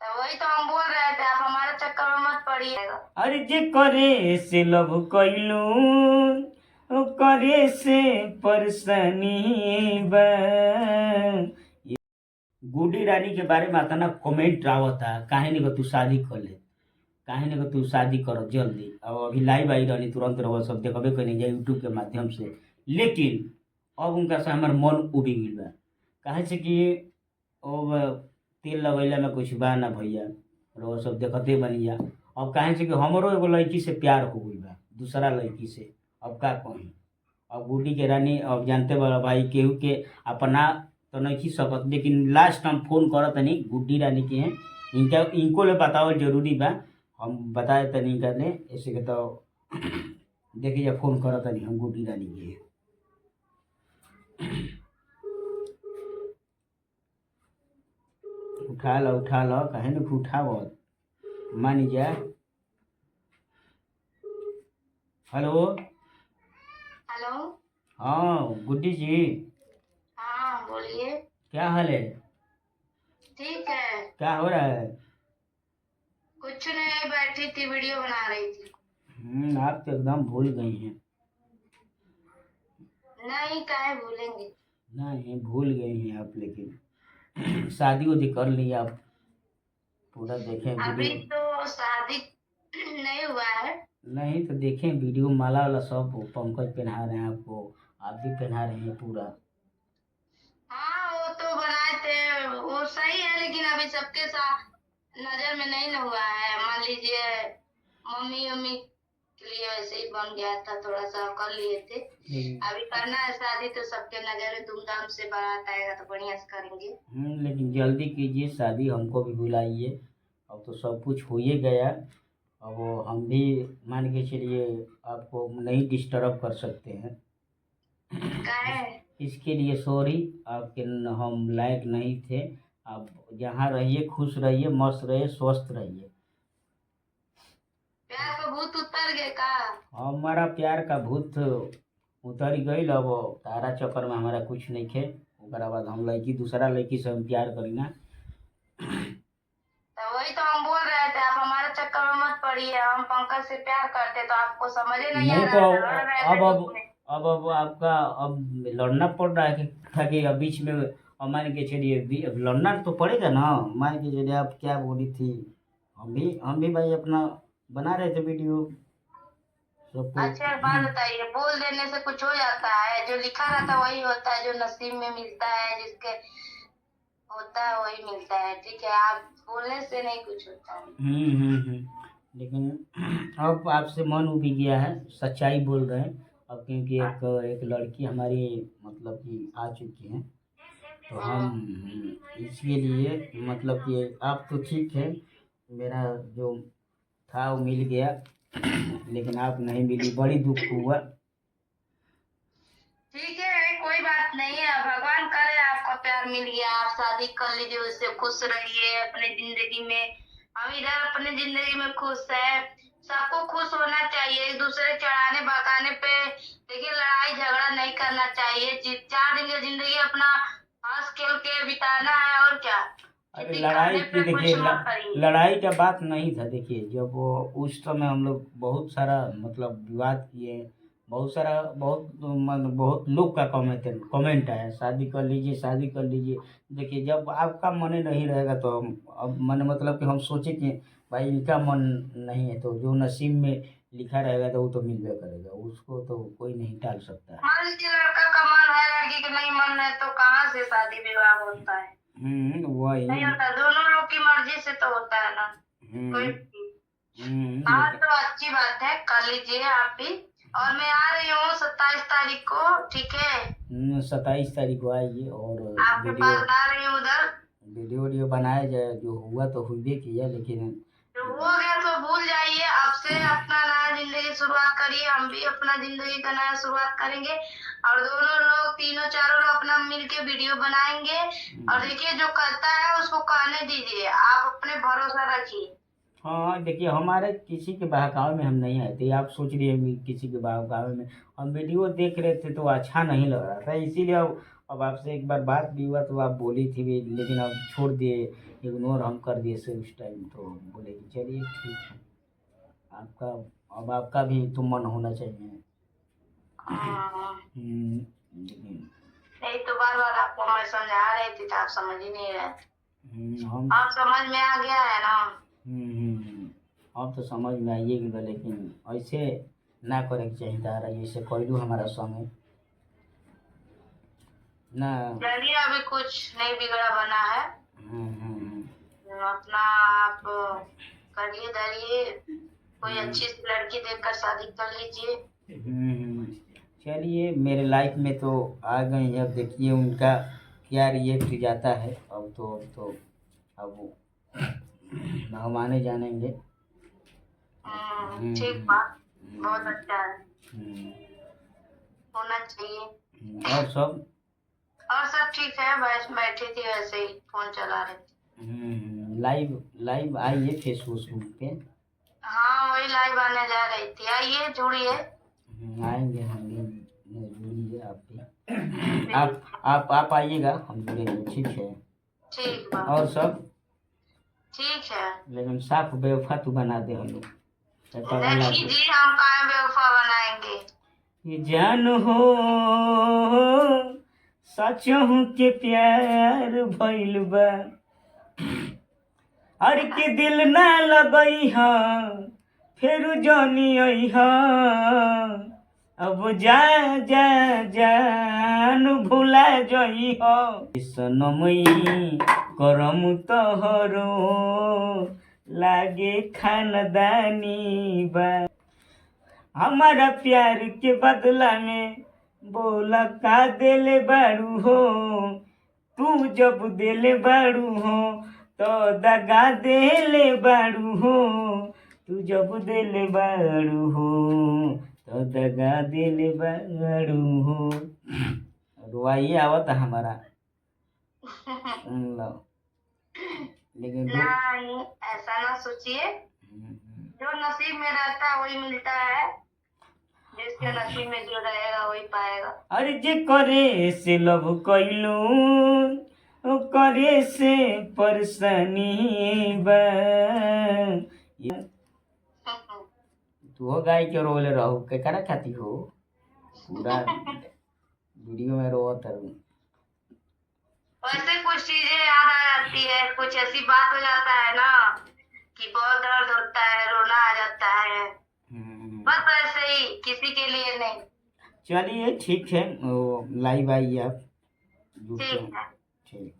तो वही तो हम बोल रहे थे, आप हमारे चक्कर में मत पड़िएगा। अरे जे करे से लव कैलू करे से परसनी बा। गुड्डी रानी के बारे में आता ना कमेंट आवता, काहे नहीं तू शादी कर ले, काहे नहीं तू शादी करो जल्दी। अब अभी लाइव आई रही तुरंत रहो सब देखबे करें जाए यूट्यूब के माध्यम से। लेकिन अब उनका से हमार मन उबी गई बा, काहे से कि अब तेल लगैला में कुछ बा ना भैया, रहो सब देखते बनिया। अब काहे से कि हमरो एगो लड़की से प्यार हो गई बा, दूसरा लड़की से। अब का कहीं, अब गुड्डी के रानी अब जानते बड़ा भाई केहू के अपना तो नहीं सकत, लेकिन लास्ट हम फोन करत तनी गुड्डी रानी के हैं, इनका इनको ले बतावल जरूरी बा। हम बताए तनी इनका ने ऐसे के तो देखिए फोन करत तनी हम गुड्डी रानी के। उठा लो कहे न उठावत मान जा। Hello hello. हाँ गुड्डी जी, हाँ बोलिए। क्या हाल है? ठीक है। क्या हो रहा है? कुछ नहीं, बैठी थी वीडियो बना रही थी। आप तो एकदम भूल गई हैं। नहीं, काहे भूलेंगे। नहीं भूल गई हैं आप, लेकिन शादी उदी कर लिया आप, पूरा देखें अभी वीडियो। तो शादी नहीं हुआ है। नहीं तो देखें वीडियो, माला वाला सब पंकज पहना रहे हैं आपको, आप भी पहना रहे हैं पूरा। हाँ वो तो बनाए थे, वो सही है, लेकिन अभी सबके साथ नजर में नहीं न हुआ है। मान लीजिए मम्मी मम्मी के लिए वैसे ही बन गया था, थोड़ा सा कर लिए थे। अभी करना है शादी तो सबके नजर में धूमधाम से बारात आएगा तो बढ़िया से करेंगे। लेकिन जल्दी कीजिए शादी, हमको भी बुलाइए। अब तो सब कुछ हो ही गया, अब वो हम भी मान के चलिए आपको नहीं डिस्टर्ब कर सकते हैं। काहे? इसके लिए सॉरी, आपके हम लायक नहीं थे। आप जहाँ रहिए खुश रहिए, मस्त रहिए, स्वस्थ रहिए। प्यार का भूत उतर गए का? हमारा प्यार का भूत उतर गई, अब तारा चक्कर में हमारा कुछ नहीं खे। ओकरा बाद हम लड़की दूसरा लड़की से हम प्यार करी ना। तो वही तो हम बोल रहे थे, आप हमारे चक्कर में मत पड़िए। हम पंकज से प्यार करते तो आपको समझ ही नहीं आ नहीं तो रहा था, लड़ रहे थे अब बीच में। अब आपका अब लड़ना पड़ रहा है कि अब बीच में अब मान के चलिए अब लड़ना तो पड़ेगा ना। मान के चलिए आप क्या बोली थी, हम भी भाई अपना बना रहे थे वीडियो सबको। अच्छा एक बात बताइए, बोल देने से कुछ हो जाता है? जो लिखा रहता वही होता है, जो नसीब में मिलता है, जिसके होता है वही मिलता है। ठीक है, आप बोलने से नहीं कुछ होता है। लेकिन अब आपसे मन उब गया है, सच्चाई बोल रहे हैं। अब क्योंकि एक लड़की हमारी मतलब कि आ चुकी है, तो हम इसके लिए मतलब कि आप तो ठीक है, मेरा जो था वो मिल गया, लेकिन आप नहीं मिली, बड़ी दुख हुआ। ठीक है, कोई बात नहीं है, भगवान करे आपका प्यार मिल गया, आप शादी कर लीजिए, उससे खुश रहिए अपने जिंदगी में। हम इधर अपने जिंदगी में खुश है। सबको खुश होना चाहिए, एक दूसरे चढ़ाने बकाने पे देखिए लड़ाई झगड़ा नहीं करना चाहिए। 4 दिन की जिंदगी अपना हंस खेल के बिताना है, और क्या। अरे किसी लड़ाई कहने की पे कुछ देखिए मत करिए। लड़ाई का बात नहीं था। देखिए जब वो उस समय हम लोग बहुत सारा मतलब विवाद किए, बहुत सारा बहुत लोग का कमेंट आया शादी कर लीजिए, शादी कर लीजिए। देखिए जब आपका मन नहीं रहेगा तो हम अब मन मतलब कि हम सोचे कि भाई इनका मन नहीं है, तो जो नसीब में लिखा रहेगा तो वो तो मिलबे करेगा, उसको तो कोई नहीं टाल सकता है। मान लीजिए लड़का का मन है, लड़की का नहीं मन है, तो कहाँ से शादी विवाह होता है? वही। नहीं होता, दोनों लोग की मर्जी से तो होता है ना। कोई हाँ लेकिन तो अच्छी बात है, कर लीजिए आप भी। और मैं आ रही हूँ 27 तारीख को, ठीक है? 27 तारीख को आइए और आपके वीडियो पास आ रही हूँ उधर। वीडियो बनाया जाए, जो हुआ तो हुए किया, लेकिन जो हो गया तो भूल जाइए, अब से अपना नया जिंदगी शुरुआत करिए, हम भी अपना जिंदगी का नया शुरुआत करेंगे। और दोनों लोग तीनों चारों लोग अपना मिलके वीडियो बनाएंगे। और देखिए जो करता है उसको कहने दीजिए, आप अपने भरोसा रखिए। हाँ देखिए हमारे किसी के बहकावे में हम नहीं आए थे, आप सोच रही हैं कि किसी के बहकावे में। हम वीडियो देख रहे थे तो अच्छा नहीं लग रहा था, इसीलिए अब आपसे एक बार बात भी हुआ तो आप बोली थी भी, लेकिन अब छोड़ दिए, इग्नोर हम कर दिए से उस टाइम, तो बोले कि चलिए ठीक है, आपका अब आपका भी तो मन होना चाहिए। लेकिन नहीं तो बार बार आपको मैं समझा रही थी तो आप समझ ही नहीं रहे। हम आप समझ में आ गया है ना। अब तो समझ में आइए गया, लेकिन ऐसे ना करे के चाहिए तारा, ऐसे कैलू हमारा संगे ना। चलिए अभी कुछ नहीं बिगड़ा बना है। अपना आप करिए धरिए, कोई अच्छी सी लड़की देखकर शादी कर लीजिए। चलिए मेरे लाइफ में तो आ गए हैं, अब देखिए उनका क्या रिएक्ट जाता है। अब वो भगवान जानेंगे। ठीक बात, बहुत अच्छा है, होना चाहिए। और सब ठीक है, बस बैठी थी वैसे ही फोन चला रहे थे। लाइव आइए फेसबुक पे। हाँ वही लाइव आने जा रही थी, आइए जुड़िए। आएंगे हम भी, जुड़िए आप भी, आप आइएगा, हम जुड़ेंगे, ठीक है। ठीक बात, और सब ठीक है। लेकिन साफ बेवफा तू बना दे हम लोग। देखिए जी हम काहे बेवफा बनाएंगे। ये जान हो सच हूँ के प्यार भइल बा, और के दिल ना लगई हा फिर जानी आई हा, अब जा जा जान भुला जई हो सनमई करम तोहरो लागे खानदानी बा, हमारा प्यार के बदला में बोला का देले बारू हो, तू जब देले बारू हो तो दगा देले बारू हो, तू जब देले बारू हो तो दगा देले बारू हो। रुआइए आवत हमारा लो। लेकिन नहीं ऐसा ना सोचिए, जो नसीब में रहता है वही मिलता है, जिसके नसीब में जो रहेगा वही पाएगा। अरे जे करे से लव कैलू करे से परेशानी बा, तू हो गाय के रोले रहो के करा खाती हो, पूरा वीडियो में रोत है। वैसे कुछ चीजें याद आ जाती है, कुछ ऐसी बात हो जाता है ना कि बहुत दर्द होता है, रोना आ जाता है, बस ऐसे ही, किसी के लिए नहीं। चलिए ठीक है, लाइव आइए आप। ठीक है। ठीक।